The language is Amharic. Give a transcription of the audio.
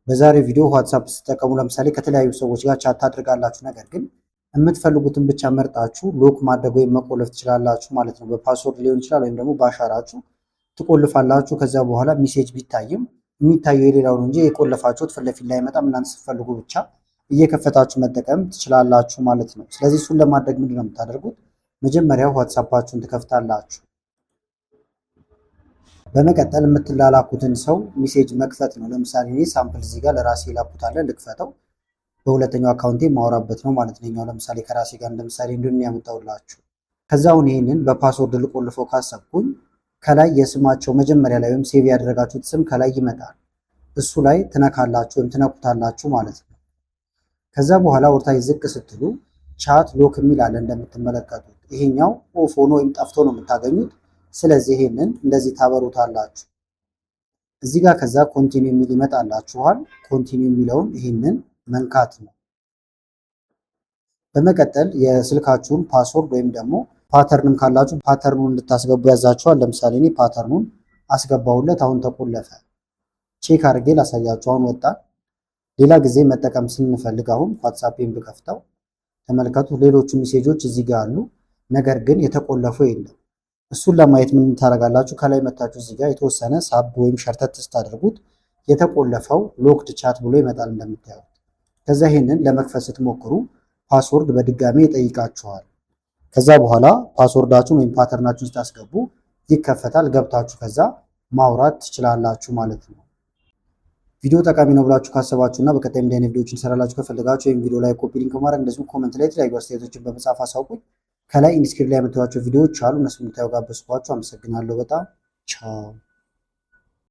በዛሬው ቪዲዮ ዋትሳፕ ስትጠቀሙ ለምሳሌ ከተለያዩ ሰዎች ጋር ቻት ታድርጋላችሁ። ነገር ግን የምትፈልጉትን ብቻ መርጣችሁ ሎክ ማድረግ ወይም መቆለፍ ትችላላችሁ ማለት ነው። በፓስወርድ ሊሆን ይችላል ወይም ደግሞ በአሻራችሁ ትቆልፋላችሁ። ከዛ በኋላ ሜሴጅ ቢታይም የሚታየው የሌላው ነው እንጂ የቆለፋችሁት ፊት ለፊት ላይ አይመጣም። እናንተ ስትፈልጉ ብቻ እየከፈታችሁ መጠቀም ትችላላችሁ ማለት ነው። ስለዚህ እሱን ለማድረግ ምንድን ነው የምታደርጉት? መጀመሪያ ዋትሳፓችሁን ትከፍታላችሁ። በመቀጠል የምትላላኩትን ሰው ሜሴጅ መክፈት ነው። ለምሳሌ እኔ ሳምፕል እዚህ ጋር ለራሴ ላኩት አለ ልክፈተው። በሁለተኛው አካውንቴ ማወራበት ነው ማለት ነው። ለምሳሌ ከራሴ ጋር እንደምሳሌ እንድን ያመጣውላችሁ። ከዛውን ይሄንን በፓስወርድ ልቆልፈው ካሰብኩኝ ከላይ የስማቸው መጀመሪያ ላይ ወይም ሴቭ ያደረጋችሁት ስም ከላይ ይመጣል። እሱ ላይ ትነካላችሁ ወይም ትነኩታላችሁ ማለት ነው። ከዛ በኋላ ወርታች ዝቅ ስትሉ ቻት ሎክ የሚል አለ እንደምትመለከቱት። ይሄኛው ኦፍ ሆኖ ወይም ጠፍቶ ነው የምታገኙት። ስለዚህ ይሄንን እንደዚህ ታበሩታላችሁ። እዚህ ጋር ከዛ ኮንቲኒው የሚል ይመጣላችኋል። ኮንቲኒው የሚለውን ይሄንን መንካት ነው። በመቀጠል የስልካችሁን ፓስወርድ ወይም ደግሞ ፓተርንም ካላችሁ ፓተርኑን እንድታስገቡ ያዛችኋል። ለምሳሌ እኔ ፓተርኑን አስገባሁለት። አሁን ተቆለፈ። ቼክ አድርጌ ላሳያችሁ። አሁን ወጣ። ሌላ ጊዜ መጠቀም ስንፈልግ አሁን ዋትሳፕን ብከፍተው ተመልከቱ። ሌሎቹ ሜሴጆች እዚህ ጋር አሉ፣ ነገር ግን የተቆለፉ የለም። እሱን ለማየት ምን ታደርጋላችሁ? ከላይ መታችሁ እዚህ ጋር የተወሰነ ሳብ ወይም ሸርተት ስታደርጉት የተቆለፈው ሎክድ ቻት ብሎ ይመጣል እንደምታዩት። ከዛ ይሄንን ለመክፈት ስትሞክሩ ፓስወርድ በድጋሚ ይጠይቃችኋል። ከዛ በኋላ ፓስወርዳችሁን ወይም ፓተርናችሁን ስታስገቡ ይከፈታል። ገብታችሁ ከዛ ማውራት ትችላላችሁ ማለት ነው። ቪዲዮ ጠቃሚ ነው ብላችሁ ካሰባችሁና በቀጣይ እንዲህ አይነት ቪዲዮዎችን ሰራላችሁ ከፈለጋችሁ ወይም ቪዲዮ ላይ ኮፒ ሊንክ ማድረግ እንደዚሁም ኮሜንት ላይ የተለያዩ አስተያየቶችን በመጻፍ አሳውቁኝ። ከላይ ኢንስክሪፕት ላይ የምታዩቸው ቪዲዮዎች አሉ። እነሱን እንድታዩ ጋበዝኳችሁ። አመሰግናለሁ በጣም ቻው።